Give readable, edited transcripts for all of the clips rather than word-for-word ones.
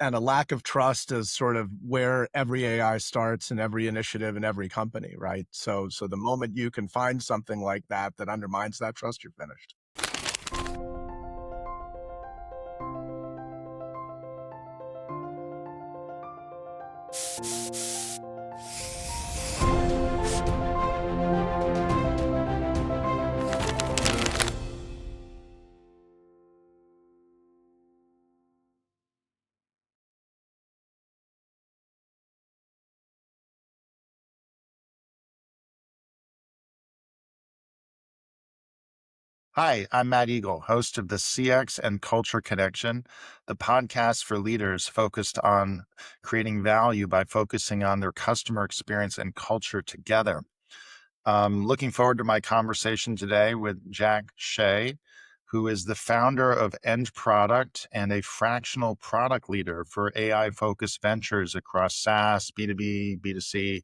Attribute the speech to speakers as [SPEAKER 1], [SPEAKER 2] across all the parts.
[SPEAKER 1] a lack of trust is sort of where every AI starts and every initiative in every company, right? So the moment you can find something like that that undermines that trust, you're finished.
[SPEAKER 2] Hi, I'm Matt Egol, host of the CX and Culture Connection, the podcast for leaders focused on creating value by focusing on their customer experience and culture together. Looking forward to my conversation today with Jack Shay, who is the founder of End Product and a fractional product leader for AI focused ventures across SaaS, B2B, B2C.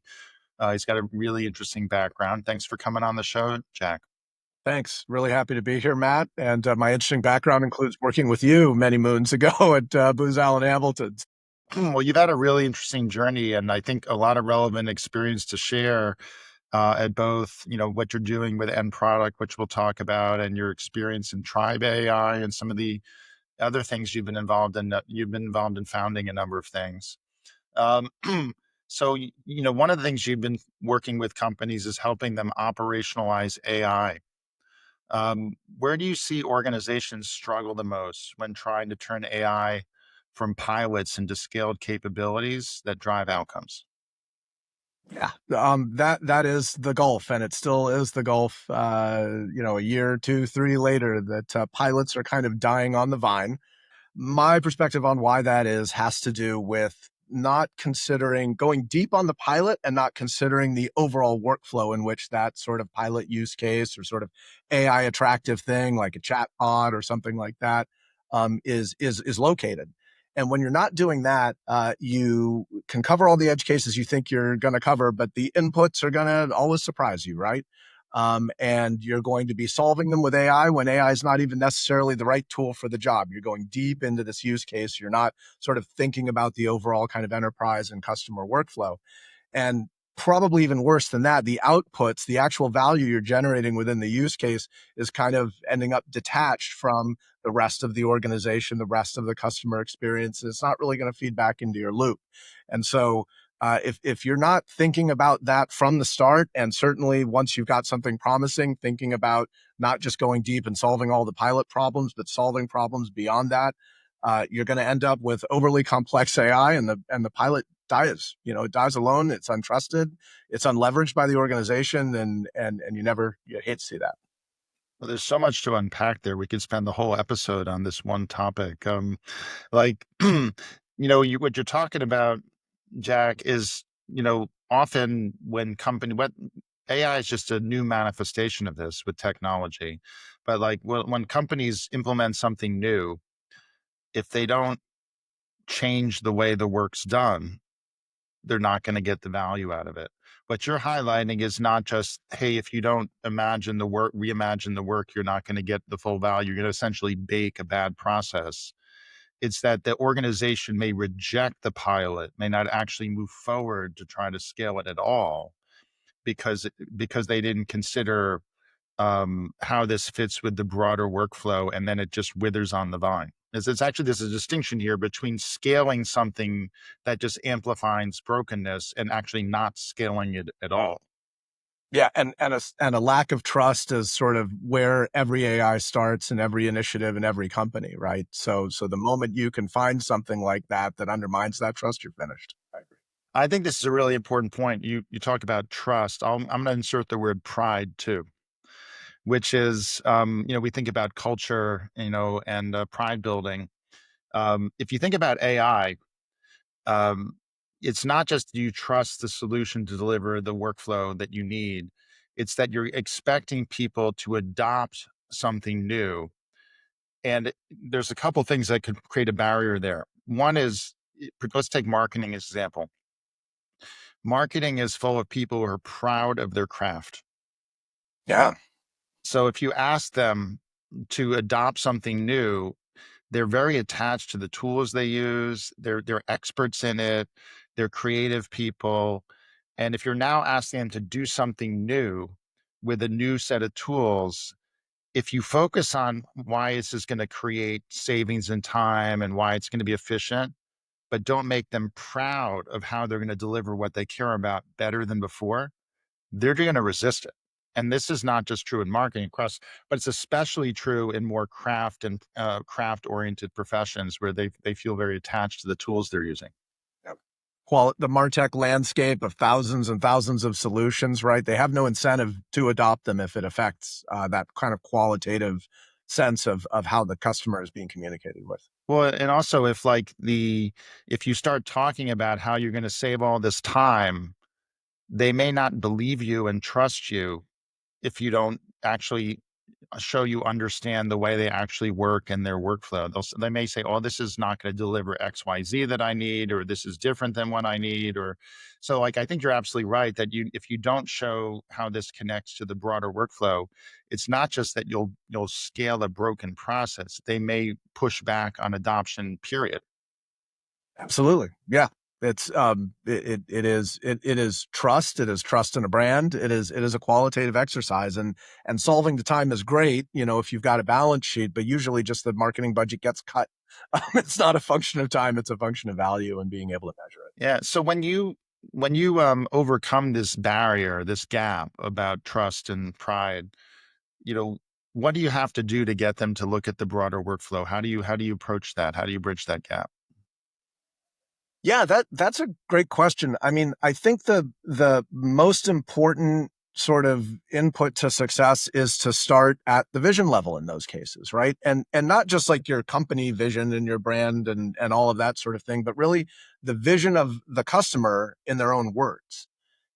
[SPEAKER 2] He's got a really interesting background. Thanks for coming on the show, Jack.
[SPEAKER 1] Thanks. Really happy to be here, Matt. And my interesting background includes working with you many moons ago at Booz Allen Hamilton's.
[SPEAKER 2] Well, you've had a really interesting journey, and I think a lot of relevant experience to share at both, what you're doing with End Product, which we'll talk about, and your experience in Tribe AI and some of the other things you've been involved in. You've been involved in founding a number of things. Um, so, one of the things you've been working with companies is helping them operationalize AI. Where do you see organizations struggle the most when trying to turn AI from pilots into scaled capabilities that drive outcomes?
[SPEAKER 1] Yeah, that is the gulf, and it still is the gulf. A year, two, three later, that pilots are kind of dying on the vine. My perspective on why that is has to do with not considering going deep on the pilot and not considering the overall workflow in which that sort of pilot use case or sort of AI attractive thing like a chat pod or something like that is located. And when you're not doing that, you can cover all the edge cases you think you're going to cover, but the inputs are going to always surprise you, right? And you're going to be solving them with AI when AI is not even necessarily the right tool for the job. You're going deep into this use case. You're not sort of thinking about the overall kind of enterprise and customer workflow. And probably even worse than that, the outputs, the actual value you're generating within the use case is kind of ending up detached from the rest of the organization, the rest of the customer experience. It's not really going to feed back into your loop. And so if you're not thinking about that from the start, and certainly once you've got something promising, thinking about not just going deep and solving all the pilot problems, but solving problems beyond that, you're going to end up with overly complex AI, and the pilot dies. It dies alone. It's untrusted. It's unleveraged by the organization, and you hate to see that.
[SPEAKER 2] Well, there's so much to unpack there. We could spend the whole episode on this one topic. Like, what you're talking about, Jack, is, often what AI is just a new manifestation of this with technology. But like when companies implement something new, if they don't change the way the work's done, they're not going to get the value out of it. What you're highlighting is not just, hey, if you don't reimagine the work, you're not going to get the full value. You're going to essentially bake a bad process. It's that the organization may reject the pilot, may not actually move forward to try to scale it at all because they didn't consider how this fits with the broader workflow, and then it just withers on the vine. It's actually there's a distinction here between scaling something that just amplifies brokenness and actually not scaling it at all.
[SPEAKER 1] Yeah, and a lack of trust is sort of where every AI starts and every initiative in every company, right? So the moment you can find something like that that undermines that trust, you're finished. I agree.
[SPEAKER 2] I think this is a really important point. You talk about trust. I'm going to insert the word pride too, which is we think about culture, and pride building. If you think about AI, um, it's not just do you trust the solution to deliver the workflow that you need, it's that you're expecting people to adopt something new. And there's a couple things that could create a barrier there. One is, let's take marketing as an example. Marketing is full of people who are proud of their craft.
[SPEAKER 1] Yeah.
[SPEAKER 2] So if you ask them to adopt something new, They're very attached to the tools they use. They're experts in it. They're creative people. And if you're now asking them to do something new with a new set of tools, if you focus on why this is going to create savings in time and why it's going to be efficient, but don't make them proud of how they're going to deliver what they care about better than before, they're going to resist it. And this is not just true in marketing across, but it's especially true in more craft and craft oriented professions where they feel very attached to the tools they're using.
[SPEAKER 1] Yep. The MarTech landscape of thousands and thousands of solutions, right? They have no incentive to adopt them if it affects that kind of qualitative sense of how the customer is being communicated with.
[SPEAKER 2] Well, and also if you start talking about how you're going to save all this time, they may not believe you and trust you if you don't actually show you understand the way they actually work and their workflow. They may say, "Oh, this is not going to deliver X, Y, Z that I need," or "This is different than what I need," or so. Like, I think you're absolutely right that if you don't show how this connects to the broader workflow, it's not just that you'll scale a broken process. They may push back on adoption. Period.
[SPEAKER 1] Absolutely. Yeah. It is trust. It is trust in a brand. It is a qualitative exercise, and solving the time is great, if you've got a balance sheet, but usually just the marketing budget gets cut. It's not a function of time, it's a function of value and being able to measure it.
[SPEAKER 2] Yeah. So when you overcome this barrier, this gap about trust and pride, you know, what do you have to do to get them to look at the broader workflow? How do you approach that? How do you bridge that gap?
[SPEAKER 1] Yeah, that's a great question. I mean, I think the most important sort of input to success is to start at the vision level in those cases, right? And not just like your company vision and your brand and all of that sort of thing, but really the vision of the customer in their own words.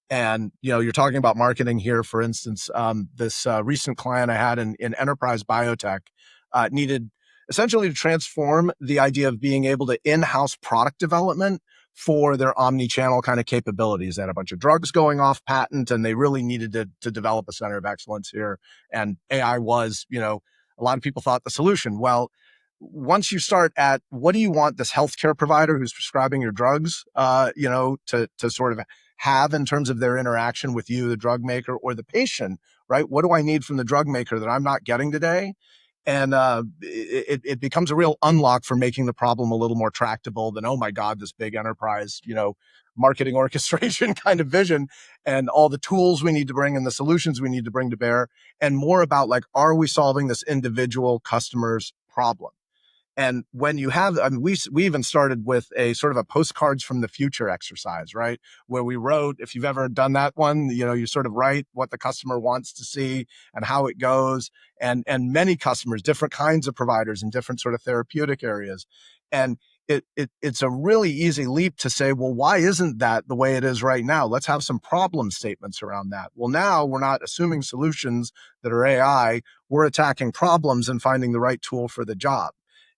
[SPEAKER 1] And you're talking about marketing here. For instance, this recent client I had in enterprise biotech needed essentially to transform the idea of being able to in-house product development for their omni-channel kind of capabilities. They had a bunch of drugs going off patent, and they really needed to develop a center of excellence here. And AI was, a lot of people thought the solution. Well, once you start at what do you want this healthcare provider who's prescribing your drugs, to sort of have in terms of their interaction with you, the drug maker, or the patient, right? What do I need from the drug maker that I'm not getting today? And it becomes a real unlock for making the problem a little more tractable than, oh my God, this big enterprise, marketing orchestration kind of vision and all the tools we need to bring and the solutions we need to bring to bear, and more about like, are we solving this individual customer's problem? And when you have, I mean, we even started with a sort of a postcards from the future exercise, right? Where we wrote, if you've ever done that one, you sort of write what the customer wants to see and how it goes. And many customers, different kinds of providers in different sort of therapeutic areas. And it's a really easy leap to say, well, why isn't that the way it is right now? Let's have some problem statements around that. Well, now we're not assuming solutions that are AI. We're attacking problems and finding the right tool for the job.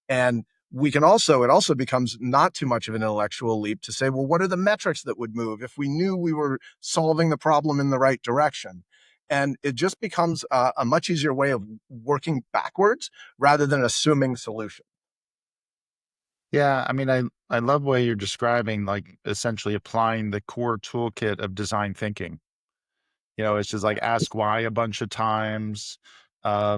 [SPEAKER 1] And it also becomes not too much of an intellectual leap to say, well, what are the metrics that would move if we knew we were solving the problem in the right direction? And it just becomes a much easier way of working backwards rather than assuming solution.
[SPEAKER 2] Yeah, I mean, I love the way you're describing, like, essentially applying the core toolkit of design thinking. It's just like ask why a bunch of times,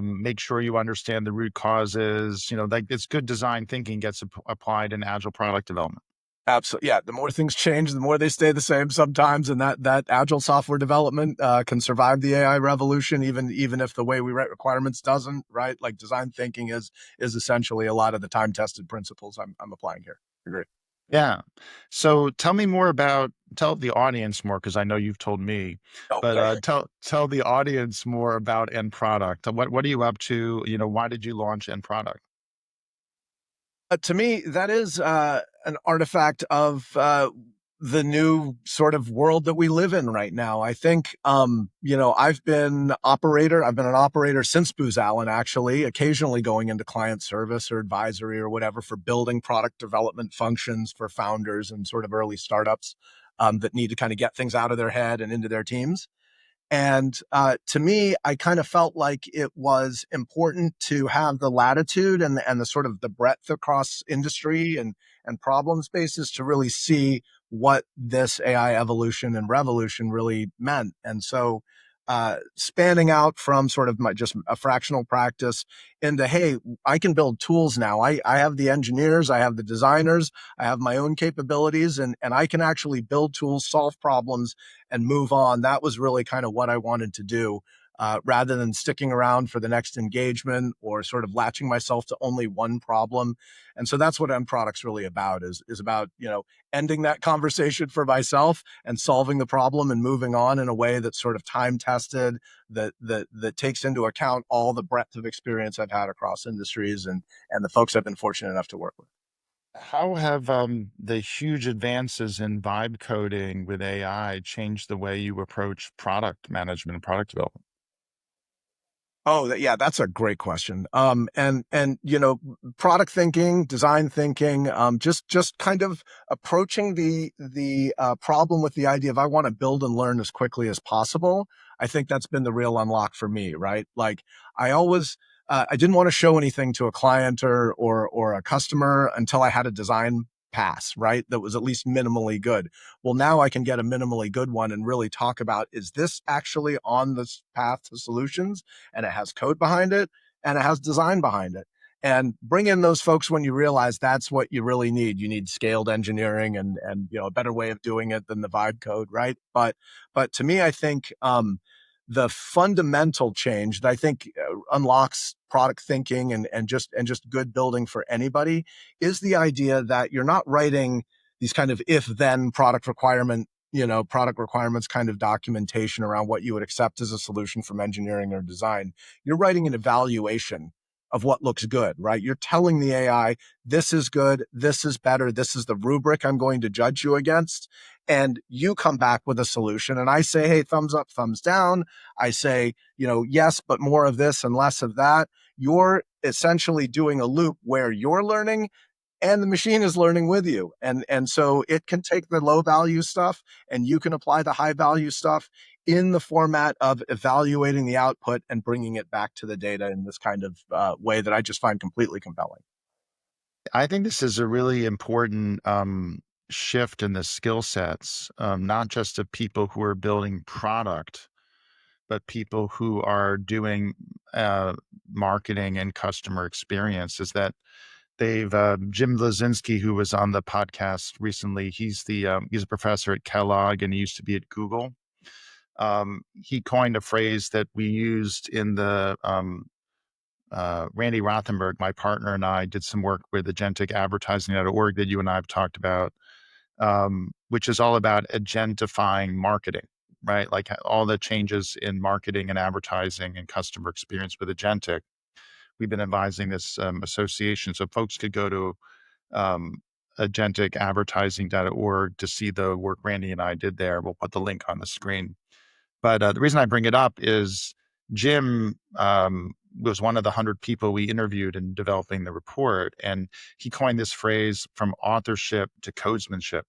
[SPEAKER 2] make sure you understand the root causes, like it's good design thinking gets applied in agile product development.
[SPEAKER 1] Absolutely. Yeah. The more things change, the more they stay the same sometimes. And that agile software development can survive the AI revolution, even if the way we write requirements doesn't, right? Like design thinking is essentially a lot of the time tested principles I'm applying here. Agree.
[SPEAKER 2] Yeah. So tell the audience more because I know you've told me,
[SPEAKER 1] Oh,
[SPEAKER 2] but
[SPEAKER 1] sorry.
[SPEAKER 2] tell the audience more about end product. What are you up to? Why did you launch end product?
[SPEAKER 1] To me, that is an artifact of the new sort of world that we live in right now. I think, I've been an operator since Booz Allen, actually, occasionally going into client service or advisory or whatever for building product development functions for founders and sort of early startups that need to kind of get things out of their head and into their teams. And to me, I kind of felt like it was important to have the latitude and the sort of the breadth across industry and problem spaces to really see what this AI evolution and revolution really meant. And so, spanning out from sort of my just a fractional practice into, hey, I can build tools now. I have the engineers, I have the designers, I have my own capabilities, and I can actually build tools, solve problems, and move on. That was really kind of what I wanted to do. Rather than sticking around for the next engagement or sort of latching myself to only one problem. And so that's what End Product's really about, is about, ending that conversation for myself and solving the problem and moving on in a way that's sort of time tested, that takes into account all the breadth of experience I've had across industries and the folks I've been fortunate enough to work with.
[SPEAKER 2] How have the huge advances in vibe coding with AI changed the way you approach product management and product development?
[SPEAKER 1] Oh, yeah, that's a great question. And product thinking, design thinking, just kind of approaching the problem with the idea of I want to build and learn as quickly as possible. I think that's been the real unlock for me, right? Like I always, I didn't want to show anything to a client or a customer until I had a design pass, right? That was at least minimally good. Well, now I can get a minimally good one and really talk about, is this actually on this path to solutions? And it has code behind it and it has design behind it. And bring in those folks when you realize that's what you really need. You need scaled engineering and a better way of doing it than the vibe code, right? But to me, I think the fundamental change that I think unlocks product thinking and just good building for anybody is the idea that you're not writing these kind of if then product requirements kind of documentation around what you would accept as a solution from engineering or design. You're writing an evaluation of what looks good, right? You're telling the AI, this is good, this is better, this is the rubric I'm going to judge you against. And you come back with a solution. And I say, hey, thumbs up, thumbs down. I say, yes, but more of this and less of that. You're essentially doing a loop where you're learning and the machine is learning with you, and so it can take the low value stuff and you can apply the high value stuff in the format of evaluating the output and bringing it back to the data in this kind of way that I just find completely compelling.
[SPEAKER 2] I think this is a really important shift in the skill sets, not just of people who are building product, but people who are doing uh, marketing and customer experience. Is that they've Jim Lazinski, who was on the podcast recently, he's a professor at Kellogg and he used to be at Google. He coined a phrase that we used in the Randy Rothenberg, my partner, and I did some work with agentic advertising.org that you and I have talked about, which is all about agentifying marketing, right? Like all the changes in marketing and advertising and customer experience with agentic. We've been advising this association. So folks could go to um, agenticadvertising.org to see the work Randy and I did there. We'll put the link on the screen. But the reason I bring it up is Jim was one of the 100 people we interviewed in developing the report. And he coined this phrase from authorship to codesmanship.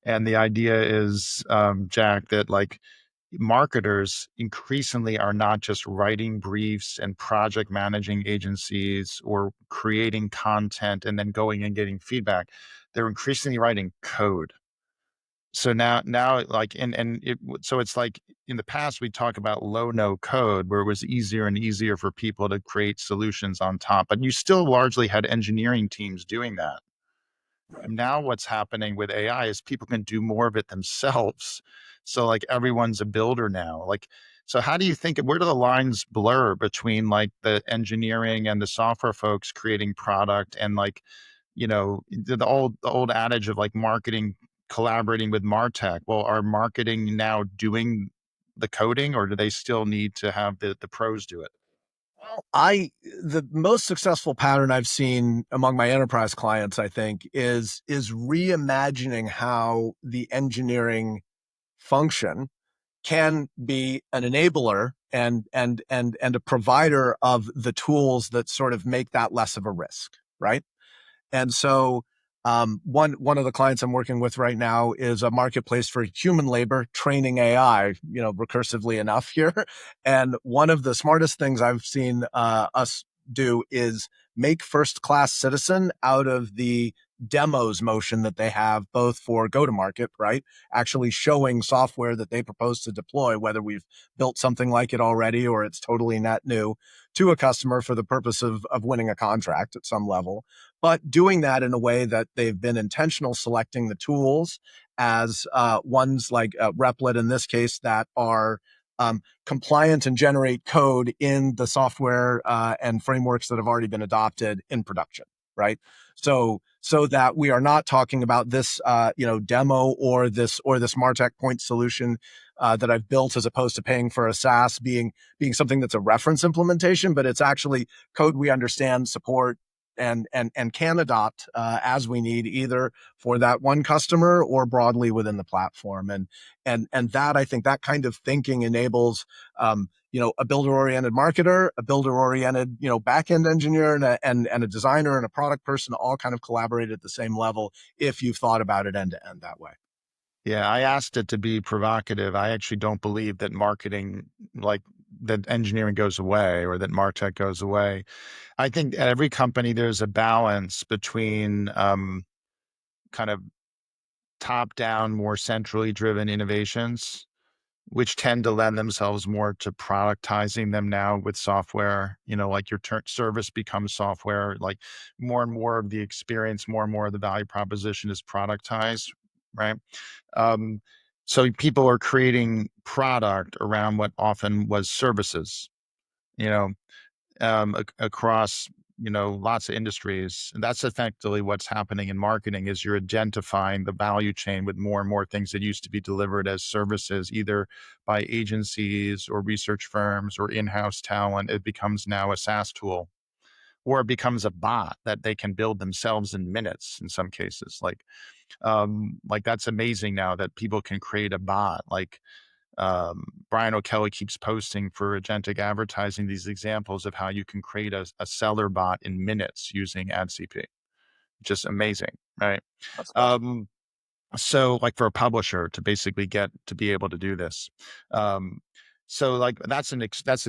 [SPEAKER 2] And the idea is, Jack, that like marketers increasingly are not just writing briefs and project managing agencies or creating content and then going and getting feedback. They're increasingly writing code. So now like so it's like in the past we talk about low no code where it was easier and easier for people to create solutions on top, but you still largely had engineering teams doing that. Now what's happening with AI is people can do more of it themselves. So like everyone's a builder now. Like, so how do you think, where do the lines blur between like the engineering and the software folks creating product and like, the old adage of like marketing collaborating with MarTech? Well, are marketing now doing the coding or do they still need to have the pros do it?
[SPEAKER 1] I The most successful pattern I've seen among my enterprise clients, I think, is reimagining how the engineering function can be an enabler and a provider of the tools that sort of make that less of a risk, right? And so One of the clients I'm working with right now is a marketplace for human labor training AI, recursively enough here. And one of the smartest things I've seen us do is make first class citizen out of the demos motion that they have both for go to market, right? Actually showing software that they propose to deploy, whether we've built something like it already or it's totally net new to a customer for the purpose of winning a contract at some level, but doing that in a way that they've been intentional selecting the tools as ones like Replit in this case that are compliant and generate code in the software and frameworks that have already been adopted in production, right? So that we are not talking about this demo or this Martech point solution that I've built as opposed to paying for a SaaS being something that's a reference implementation, but it's actually code we understand, support, and can adopt as we need, either for that one customer or broadly within the platform. And that, I think, that kind of thinking enables a builder oriented marketer, a builder oriented back end engineer, and a designer and a product person all kind of collaborate at the same level if you've thought about it end to end that way.
[SPEAKER 2] Yeah, I asked it to be provocative. I actually don't believe that marketing, like that engineering goes away or that MarTech goes away. I think at every company there's a balance between kind of top down, more centrally driven innovations, which tend to lend themselves more to productizing them now with software. Like your service becomes software, like more and more of the experience, more and more of the value proposition is productized, right? Um, so people are creating product around what often was services, you know, across lots of industries. And that's effectively what's happening in marketing is you're identifying the value chain with more and more things that used to be delivered as services, either by agencies or research firms or in-house talent. It becomes now a SaaS tool, or it becomes a bot that they can build themselves in minutes in some cases. Like that's amazing now that people can create a bot. Like Brian O'Kelly keeps posting for agentic advertising these examples of how you can create a seller bot in minutes using AdCP. Just amazing, right?
[SPEAKER 1] That's awesome.
[SPEAKER 2] Um, so like for a publisher to basically get to be able to do this. Um, so like that's an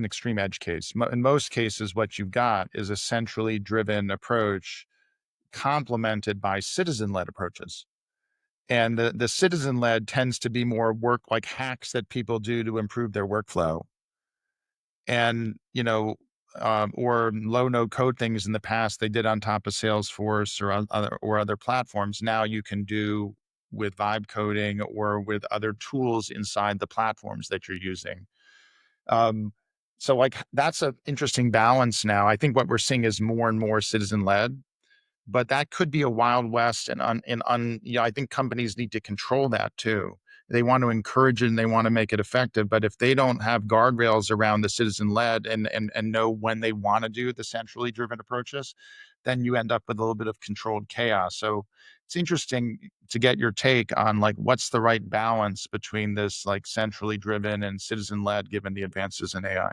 [SPEAKER 2] extreme edge case. In most cases, what you've got is a centrally driven approach complemented by citizen-led approaches. And the citizen-led tends to be more work like hacks that people do to improve their workflow. And, or low no code things in the past they did on top of Salesforce or other platforms. Now you can do with vibe coding or with other tools inside the platforms that you're using. Um, so like that's an interesting balance now. I think what we're seeing is more and more citizen led, but that could be a wild west, and I think companies need to control that too. They want to encourage it and they want to make it effective, but if they don't have guardrails around the citizen led and know when they want to do the centrally driven approaches, then you end up with a little bit of controlled chaos. So it's interesting to get your take on like what's the right balance between this like centrally driven and citizen led given the advances in AI.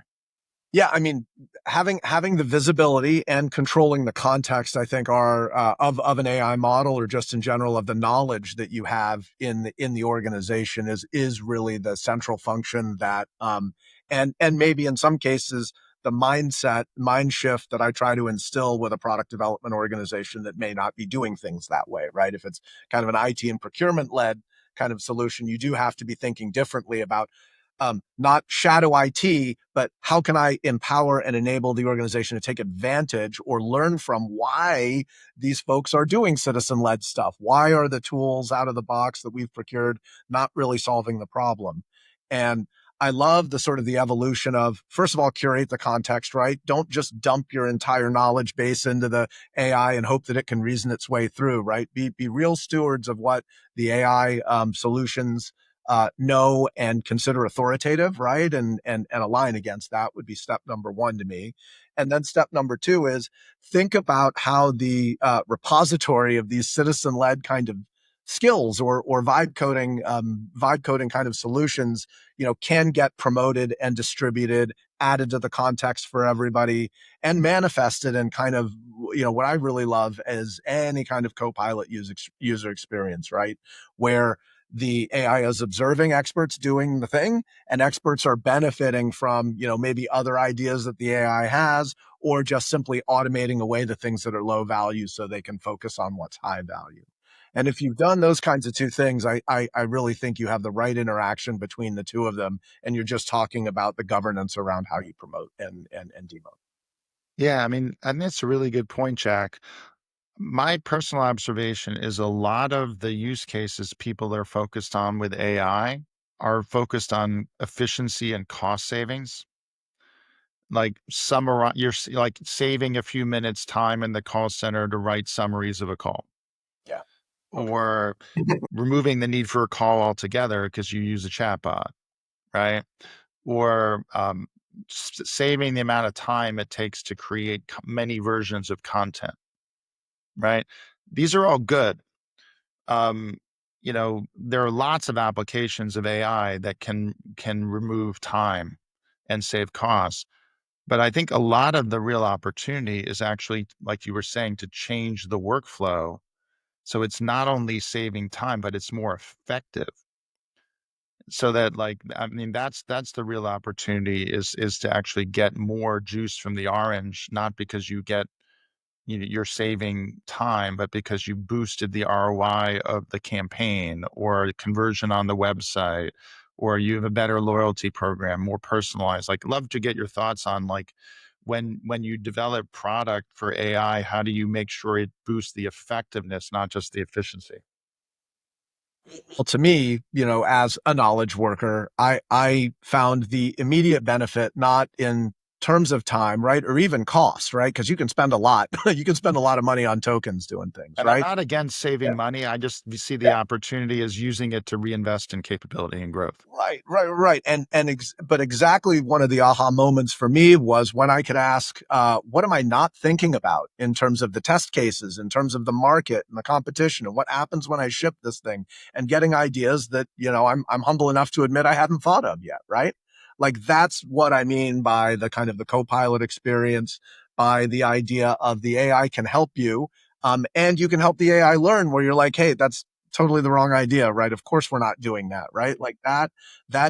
[SPEAKER 1] Yeah, I mean, having the visibility and controlling the context, I think, are of an AI model, or just in general of the knowledge that you have in the organization, is really the central function that and maybe in some cases the mind shift that I try to instill with a product development organization that may not be doing things that way, right? If it's kind of an IT and procurement led kind of solution, you do have to be thinking differently about not shadow IT, but how can I empower and enable the organization to take advantage or learn from why these folks are doing citizen led stuff? Why are the tools out of the box that we've procured not really solving the problem? And I love the sort of the evolution of, first of all, curate the context, right? Don't just dump your entire knowledge base into the AI and hope that it can reason its way through, right? Be real stewards of what the AI solutions know and consider authoritative, right? And align against that would be step number one to me. And then step number two is think about how the repository of these citizen led kind of skills or vibe coding kind of solutions, can get promoted and distributed, added to the context for everybody, and manifested in kind of, what I really love is any kind of Copilot user experience, right? Where the AI is observing experts doing the thing, and experts are benefiting from, maybe other ideas that the AI has, or just simply automating away the things that are low value so they can focus on what's high value. And if you've done those kinds of two things, I really think you have the right interaction between the two of them. And you're just talking about the governance around how you promote and demote.
[SPEAKER 2] Yeah, I mean, and that's a really good point, Jack. My personal observation is a lot of the use cases people are focused on with AI are focused on efficiency and cost savings. Like like saving a few minutes time in the call center to write summaries of a call,
[SPEAKER 1] Yeah.
[SPEAKER 2] or removing the need for a call altogether because you use a chatbot, right? Or saving the amount of time it takes to create many versions of content, right? These are all good. Um, there are lots of applications of AI that can remove time and save costs. But I think a lot of the real opportunity is actually, like you were saying, to change the workflow. So it's not only saving time, but it's more effective. So that, like, I mean, that's the real opportunity is to actually get more juice from the orange, not because you're saving time, but because you boosted the ROI of the campaign or conversion on the website, or you have a better loyalty program, more personalized. Like, love to get your thoughts on, like, when you develop product for AI, how do you make sure it boosts the effectiveness, not just the efficiency?
[SPEAKER 1] Well, to me, as a knowledge worker, I found the immediate benefit not in terms of time, right, or even cost, right? Because you can spend a lot, you can spend a lot of money on tokens doing things,
[SPEAKER 2] And I'm
[SPEAKER 1] right?
[SPEAKER 2] not against
[SPEAKER 1] Yeah.
[SPEAKER 2] saving money. I just see the
[SPEAKER 1] Yeah.
[SPEAKER 2] opportunity as using it to reinvest in capability and growth.
[SPEAKER 1] Right. But exactly one of the aha moments for me was when I could ask, what am I not thinking about in terms of the test cases, in terms of the market and the competition, and what happens when I ship this thing, and getting ideas that I'm humble enough to admit I hadn't thought of yet. Right. Like that's what I mean by the kind of the co-pilot experience, by the idea of the AI can help you, and you can help the AI learn. Where you're like, hey, that's totally the wrong idea, right? Of course we're not doing that, right? Like that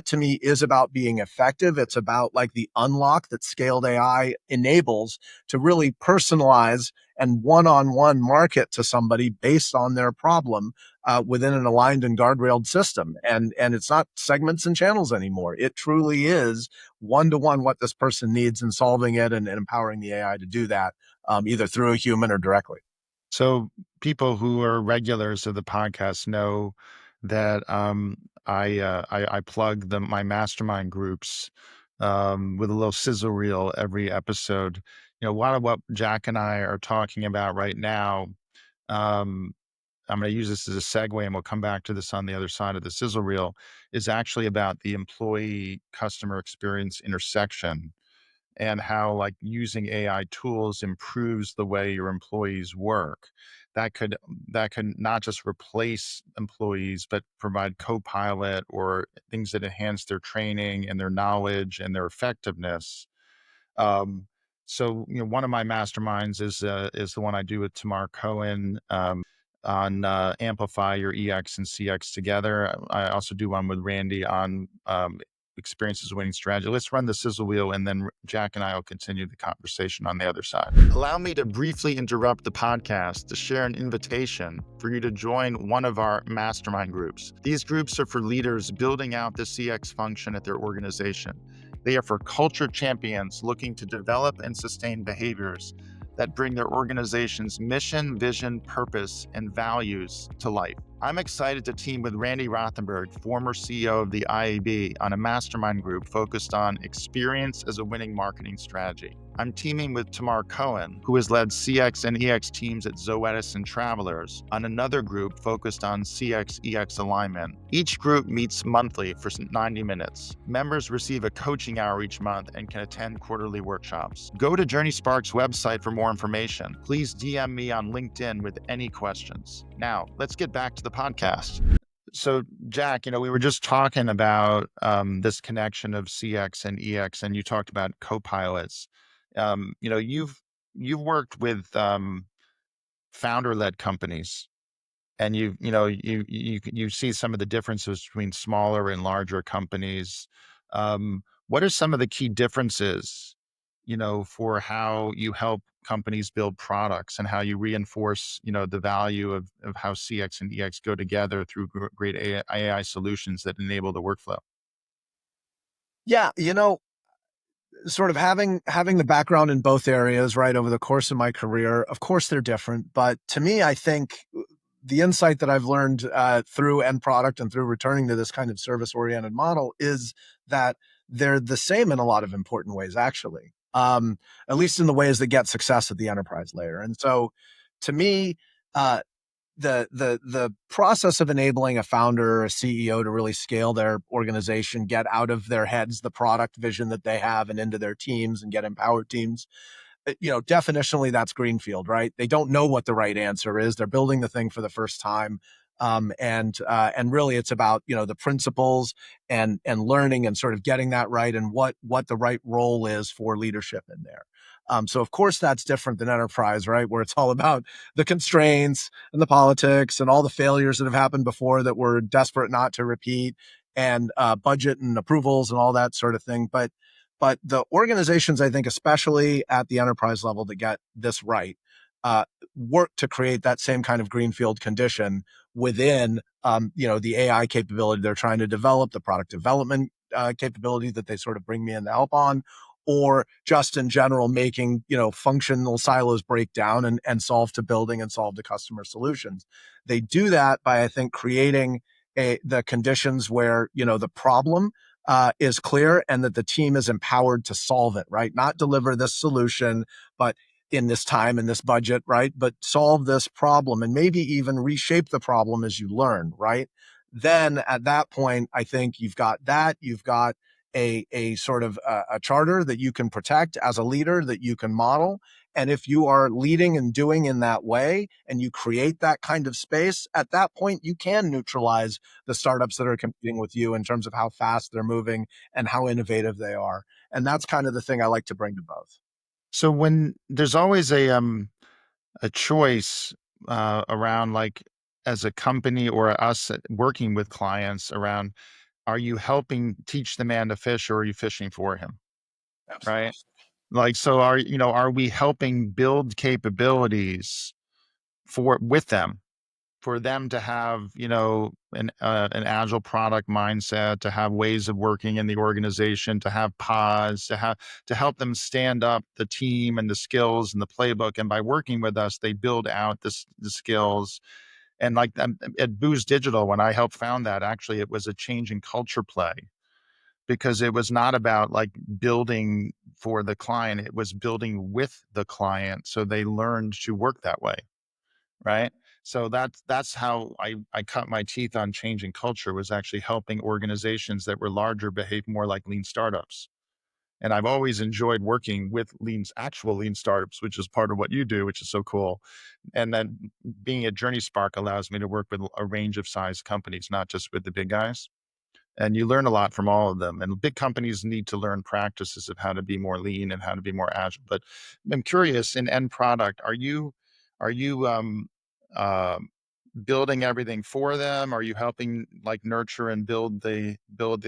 [SPEAKER 1] to me is about being effective. It's about like the unlock that scaled AI enables to really personalize and one-on-one market to somebody based on their problem, within an aligned and guardrailed system. And it's not segments and channels anymore. It truly is one-to-one what this person needs, and solving it, and empowering the AI to do that, either through a human or directly.
[SPEAKER 2] So people who are regulars of the podcast know that I plug my mastermind groups with a little sizzle reel every episode. A lot of what Jack and I are talking about right now. Um, I'm going to use this as a segue, and we'll come back to this on the other side of the sizzle reel. Is actually about the employee customer experience intersection, and how, like, using AI tools improves the way your employees work. That could that could not just replace employees, but provide co-pilot or things that enhance their training and their knowledge and their effectiveness. Um, so, one of my masterminds is the one I do with Tamar Cohen, on amplify your EX and CX together. I also do one with Randy on experiences winning strategy. Let's run the sizzle wheel, and then Jack and I will continue the conversation on the other side. Allow me to briefly interrupt the podcast to share an invitation for you to join one of our mastermind groups. These groups are for leaders building out the CX function at their organization. They are for culture champions looking to develop and sustain behaviors that bring their organization's mission, vision, purpose, and values to life. I'm excited to team with Randy Rothenberg, former CEO of the IAB, on a mastermind group focused on experience as a winning marketing strategy. I'm teaming with Tamar Cohen, who has led CX and EX teams at Zoetis and Travelers, on another group focused on CX EX alignment. Each group meets monthly for 90 minutes. Members receive a coaching hour each month and can attend quarterly workshops. Go to JourneySpark's website for more information. Please DM me on LinkedIn with any questions. Now, let's get back to the the podcast. So, Jack, we were just talking about this connection of CX and EX, and you talked about co-pilots. You've worked with founder-led companies, and you see some of the differences between smaller and larger companies. What are some of the key differences, for how you help companies build products and how you reinforce, the value of how CX and EX go together through great AI solutions that enable the workflow?
[SPEAKER 1] Yeah, sort of having the background in both areas, right, over the course of my career, of course they're different, but to me, I think the insight that I've learned through end product and through returning to this kind of service oriented model is that they're the same in a lot of important ways, actually, at least in the ways that get success at the enterprise layer. And so, to me, uh, the process of enabling a founder or a CEO to really scale their organization, get out of their heads the product vision that they have and into their teams and get empowered teams, definitionally that's greenfield, right? They don't know what the right answer is. They're building the thing for the first time. And really it's about, the principles and learning and sort of getting that right and what the right role is for leadership in there. So of course that's different than enterprise, right? Where it's all about the constraints and the politics and all the failures that have happened before that we're desperate not to repeat, and budget and approvals and all that sort of thing. But the organizations, I think, especially at the enterprise level that get this right, uh, work to create that same kind of greenfield condition within, the AI capability they're trying to develop, the product development capability that they sort of bring me in to help on, or just in general making, functional silos break down and solve to building and solve to customer solutions. They do that by, I think, creating the conditions where, the problem is clear and that the team is empowered to solve it, right? Not deliver this solution, but in this time and this budget, right? But solve this problem and maybe even reshape the problem as you learn, right? Then at that point, I think you've got a sort of a charter that you can protect as a leader that you can model. And if you are leading and doing in that way and you create that kind of space, at that point, you can neutralize the startups that are competing with you in terms of how fast they're moving and how innovative they are. And that's kind of the thing I like to bring to both.
[SPEAKER 2] So when there's always a choice around, like, as a company or us working with clients around, are you helping teach the man to fish or are you fishing for him?
[SPEAKER 1] Absolutely.
[SPEAKER 2] Right. Like, so are we helping build capabilities with them, for them to have, an agile product mindset, to have ways of working in the organization, to have pods, to help them stand up the team and the skills and the playbook. And by working with us, they build out the skills. And like, at Booz Digital, when I helped found that, actually, it was a change in culture play, because it was not about, like, building for the client, it was building with the client so they learned to work that way, right? So that's how I cut my teeth on changing culture, was actually helping organizations that were larger behave more like lean startups. And I've always enjoyed working with actual lean startups, which is part of what you do, which is so cool. And then being at JourneySpark allows me to work with a range of size companies, not just with the big guys. And you learn a lot from all of them. And big companies need to learn practices of how to be more lean and how to be more agile. But I'm curious, in end product, are you uh, building everything for them? Are you helping, like, nurture and build the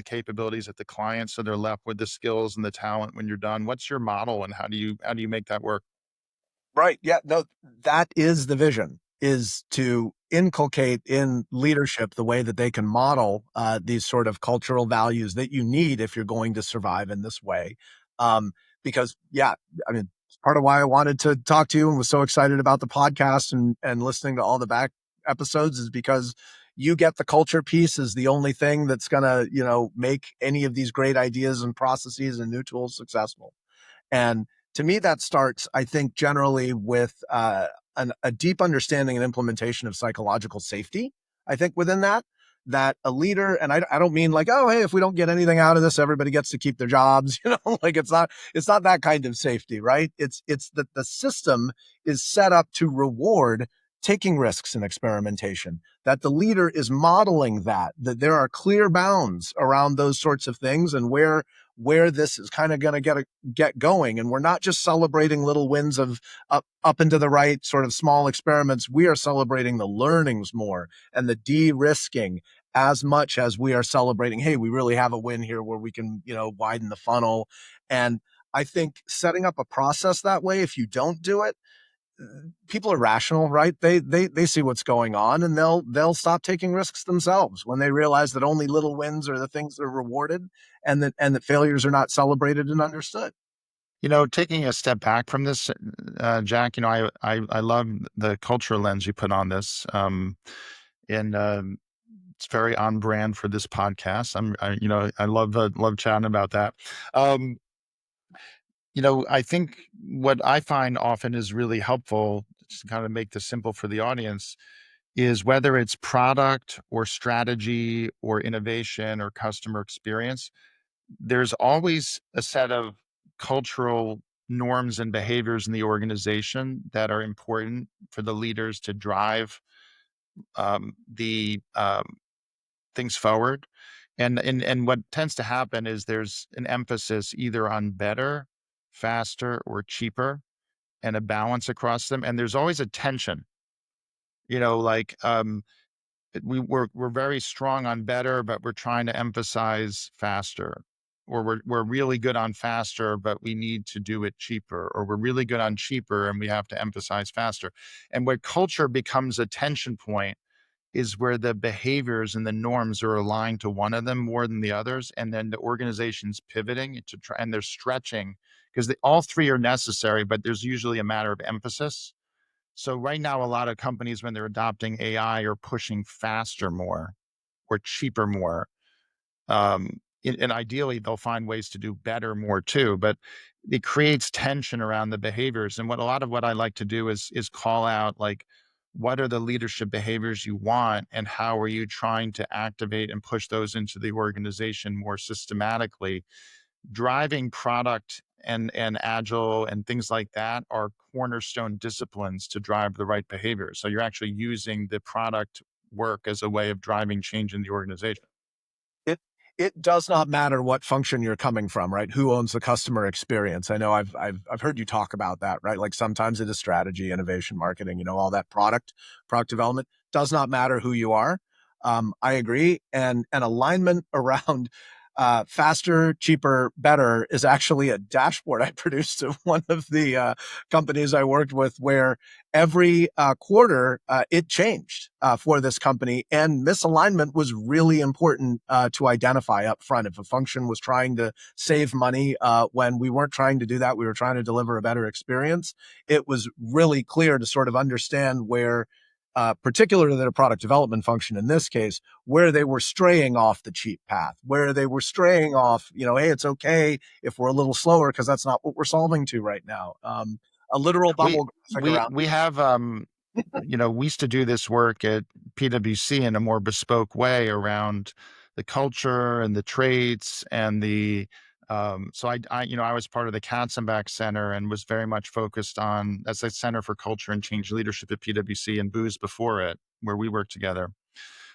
[SPEAKER 2] capabilities at the client so they're left with the skills and the talent when you're done? What's your model, and how do you make that work?
[SPEAKER 1] Right. Yeah. No, that is the vision, is to inculcate in leadership the way that they can model these sort of cultural values that you need if you're going to survive in this way. Um, because, yeah, I mean, it's part of why I wanted to talk to you and was so excited about the podcast and listening to all the back episodes is because you get the culture piece is the only thing that's going to, make any of these great ideas and processes and new tools successful. And to me, that starts, I think, generally with a deep understanding and implementation of psychological safety. I think within that a leader, and I don't mean like, oh, hey, if we don't get anything out of this, everybody gets to keep their jobs. Like it's not that kind of safety, right? It's that the system is set up to reward taking risks in experimentation, that the leader is modeling that there are clear bounds around those sorts of things and where this is kind of going to get going. And we're not just celebrating little wins of up into the right sort of small experiments. We are celebrating the learnings more and the de-risking as much as we are celebrating, hey, we really have a win here where we can, widen the funnel. And I think setting up a process that way, if you don't do it, people are rational, right? They see what's going on, and they'll stop taking risks themselves when they realize that only little wins are the things that are rewarded, and that failures are not celebrated and understood.
[SPEAKER 2] Taking a step back from this, Jack, I love the cultural lens you put on this. And It's very on brand for this podcast. I love chatting about that. Um, I think what I find often is really helpful, just to kind of make this simple for the audience, is whether it's product or strategy or innovation or customer experience, there's always a set of cultural norms and behaviors in the organization that are important for the leaders to drive the things forward. And what tends to happen is there's an emphasis either on better, faster, or cheaper, and a balance across them. And there's always a tension, like we're very strong on better, but we're trying to emphasize faster. Or we're really good on faster, but we need to do it cheaper. Or we're really good on cheaper and we have to emphasize faster. And where culture becomes a tension point is where the behaviors and the norms are aligned to one of them more than the others. And then the organization's pivoting to try and they're stretching because all three are necessary, but there's usually a matter of emphasis. So right now, a lot of companies, when they're adopting AI, are pushing faster more or cheaper more. And ideally, they'll find ways to do better more too. But it creates tension around the behaviors. And a lot of what I like to do is call out like, what are the leadership behaviors you want, and how are you trying to activate and push those into the organization more systematically? Driving product and agile and things like that are cornerstone disciplines to drive the right behavior. So you're actually using the product work as a way of driving change in the organization.
[SPEAKER 1] It it does not matter what function you're coming from, right? Who owns the customer experience? I know I've heard you talk about that, right? Like sometimes it is strategy, innovation, marketing, all that product development. Does not matter who you are. I agree, and alignment around faster, cheaper, better is actually a dashboard I produced at one of the companies I worked with, where every quarter it changed for this company, and misalignment was really important to identify up front. If a function was trying to save money when we weren't trying to do that, we were trying to deliver a better experience. It was really clear to sort of understand where particularly their product development function in this case, where they were straying off the cheap path, where they were straying off, hey, it's okay if we're a little slower because that's not what we're solving to right now. A literal
[SPEAKER 2] We
[SPEAKER 1] bubble graphic
[SPEAKER 2] we
[SPEAKER 1] around.
[SPEAKER 2] we have we used to do this work at PwC in a more bespoke way around the culture and the traits and the so I was part of the Katzenbach Center and was very much focused on as a Center for Culture and Change Leadership at PwC and Booz before it, where we worked together.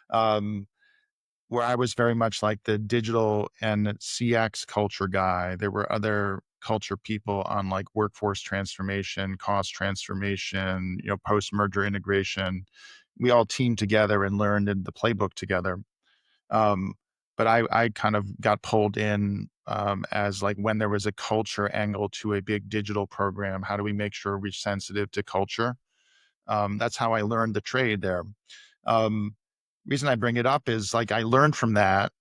[SPEAKER 2] Um, where I was very much like the digital and CX culture guy. There were other culture people on like workforce transformation, cost transformation, post merger integration. We all teamed together and learned in the playbook together. Um, but I kind of got pulled in as like when there was a culture angle to a big digital program, how do we make sure we're sensitive to culture? That's how I learned the trade there. Um, Reason I bring it up is like I learned from that.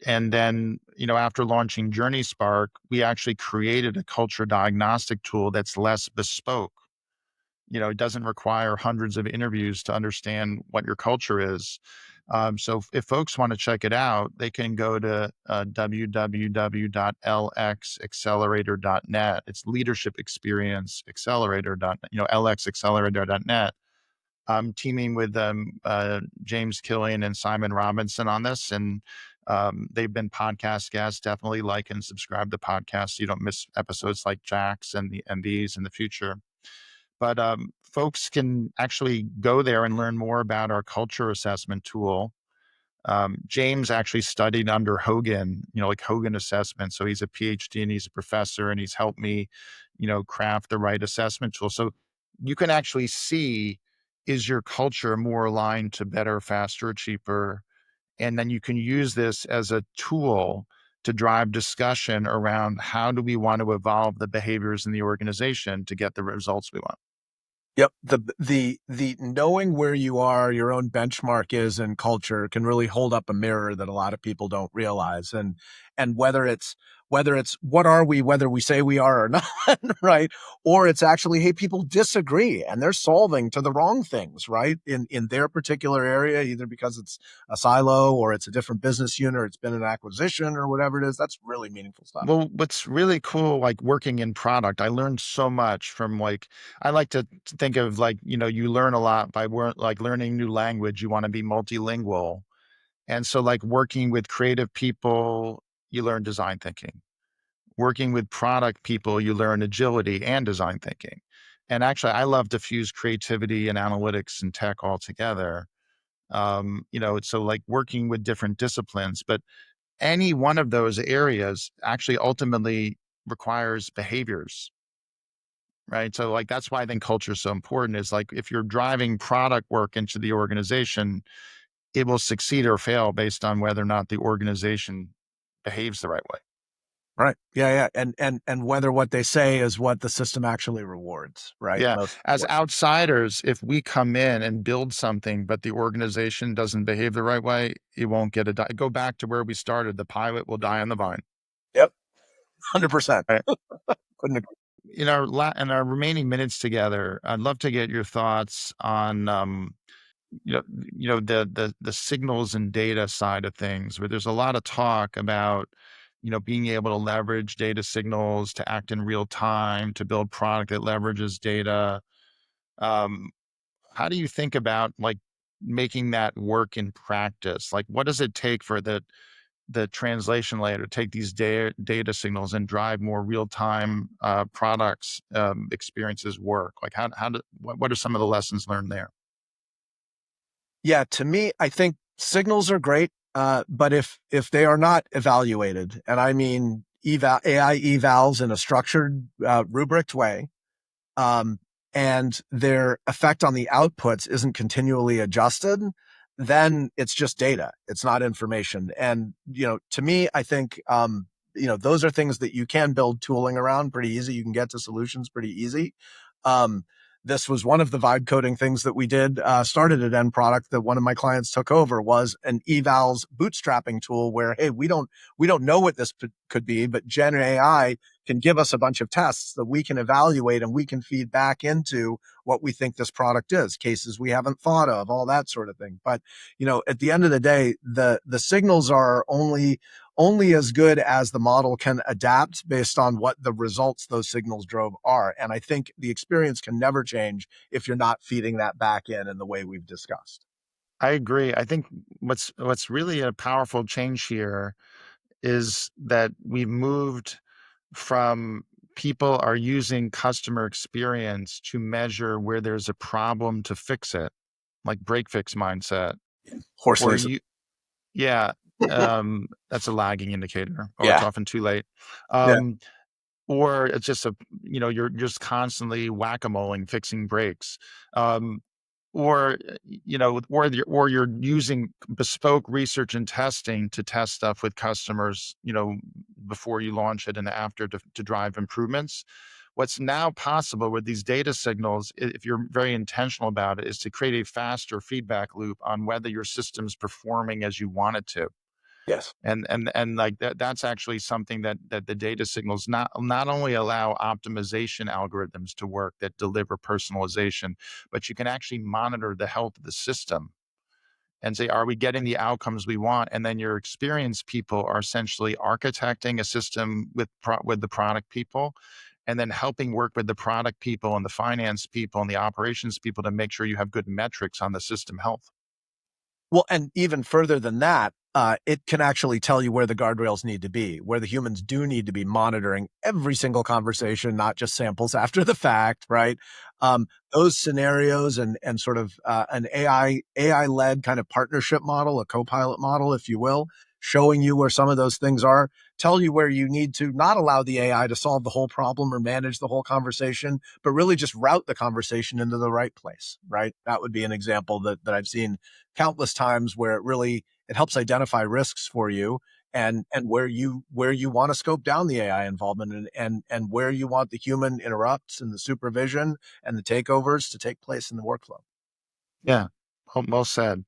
[SPEAKER 2] And then, after launching JourneySpark, we actually created a culture diagnostic tool that's less bespoke. It doesn't require hundreds of interviews to understand what your culture is. So if folks want to check it out, they can go to www.lxaccelerator.net. It's leadership experience accelerator. Lxaccelerator.net. I'm teaming with James Killian and Simon Robinson on this, and they've been podcast guests. Definitely like and subscribe to podcasts so you don't miss episodes like Jack's and these in the future. but folks can actually go there and learn more about our culture assessment tool. James actually studied under Hogan, like Hogan assessment. So he's a PhD and he's a professor, and he's helped me, craft the right assessment tool. So you can actually see, is your culture more aligned to better, faster, cheaper? And then you can use this as a tool to drive discussion around how do we want to evolve the behaviors in the organization to get the results we want.
[SPEAKER 1] Yep. The knowing where you are, your own benchmark is in culture can really hold up a mirror that a lot of people don't realize. And whether it's what are we, whether we say we are or not, right? Or it's actually, hey, people disagree and they're solving to the wrong things, right? In their particular area, either because it's a silo or it's a different business unit or it's been an acquisition or whatever it is. That's really meaningful stuff.
[SPEAKER 2] Well, what's really cool, like working in product, I learned so much from like, I like to think of like, you learn a lot by like learning new language. You want to be multilingual. And so like working with creative people, you learn design thinking. Working with product people, you learn agility and design thinking. And actually, I love to fuse creativity and analytics and tech all together. So like working with different disciplines, but any one of those areas actually ultimately requires behaviors, right? So like that's why I think culture is so important. Is like if you're driving product work into the organization, it will succeed or fail based on whether or not the organization behaves the right way.
[SPEAKER 1] Right. Yeah, yeah. And whether what they say is what the system actually rewards, right?
[SPEAKER 2] Yeah.
[SPEAKER 1] Most
[SPEAKER 2] As
[SPEAKER 1] important.
[SPEAKER 2] outsiders, if we come in and build something, but the organization doesn't behave the right way, it won't get go back to where we started. The pilot will die on the vine.
[SPEAKER 1] Yep. 100%.
[SPEAKER 2] Right.
[SPEAKER 1] Couldn't agree.
[SPEAKER 2] In our remaining minutes together, I'd love to get your thoughts on you know the signals and data side of things, where there's a lot of talk about being able to leverage data signals to act in real time, to build product that leverages data. um, how do you think about like making that work in practice? Like what does it take for the translation layer to take these data signals and drive more real time products experiences work? Like what are some of the lessons learned there?
[SPEAKER 1] Yeah, to me, I think signals are great, but if they are not evaluated, and I mean AI evals in a structured, rubric way, um, and their effect on the outputs isn't continually adjusted, then it's just data. It's not information. And to me, I think those are things that you can build tooling around pretty easy. You can get to solutions pretty easy. Um, this was one of the vibe coding things that we did. Started at End Product that one of my clients took over was an evals bootstrapping tool where, hey, we don't know what this could be, but Gen AI can give us a bunch of tests that we can evaluate and we can feed back into what we think this product is, cases we haven't thought of, all that sort of thing. But at the end of the day, the signals are only as good as the model can adapt based on what the results those signals drove are. And I think the experience can never change if you're not feeding that back in the way we've discussed.
[SPEAKER 2] I agree. I think what's really a powerful change here is that we've moved from people are using customer experience to measure where there's a problem to fix it, like break fix mindset,
[SPEAKER 1] Horse
[SPEAKER 2] or
[SPEAKER 1] laces.
[SPEAKER 2] you, yeah, that's a lagging indicator, or it's
[SPEAKER 1] Yeah.
[SPEAKER 2] often too late.
[SPEAKER 1] Yeah.
[SPEAKER 2] Um, or it's just you're just constantly whack-a-moling fixing breaks. Um, or you're using bespoke research and testing to test stuff with customers, before you launch it and after to drive improvements. What's now possible with these data signals, if you're very intentional about it, is to create a faster feedback loop on whether your system's performing as you want it to.
[SPEAKER 1] Yes.
[SPEAKER 2] And like that's actually something that the data signals not only allow optimization algorithms to work that deliver personalization, but you can actually monitor the health of the system and say, are we getting the outcomes we want? And then your experienced people are essentially architecting a system with the product people, and then helping work with the product people and the finance people and the operations people to make sure you have good metrics on the system health.
[SPEAKER 1] Well, and even further than that, it can actually tell you where the guardrails need to be, where the humans do need to be monitoring every single conversation, not just samples after the fact, right? Those scenarios and sort of an AI led kind of partnership model, a co-pilot model, if you will, showing you where some of those things are, tell you where you need to not allow the AI to solve the whole problem or manage the whole conversation, but really just route the conversation into the right place, right? That would be an example that I've seen countless times where it helps identify risks for you and where you want to scope down the AI involvement and where you want the human interrupts and the supervision and the takeovers to take place in the workflow.
[SPEAKER 2] Yeah. Well said.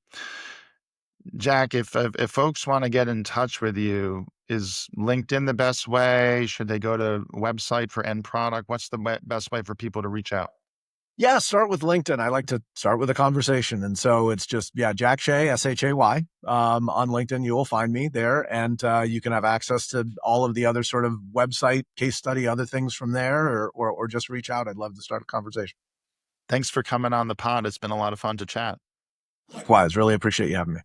[SPEAKER 2] Jack, if folks want to get in touch with you, is LinkedIn the best way? Should they go to website for end product? What's the best way for people to reach out?
[SPEAKER 1] Yeah, start with LinkedIn. I like to start with a conversation. And so it's just, yeah, Jack Shay, SHAY. On LinkedIn, you will find me there. And you can have access to all of the other sort of website, case study, other things from there, or just reach out. I'd love to start a conversation.
[SPEAKER 2] Thanks for coming on the pod. It's been a lot of fun to chat.
[SPEAKER 1] Likewise, really appreciate you having me.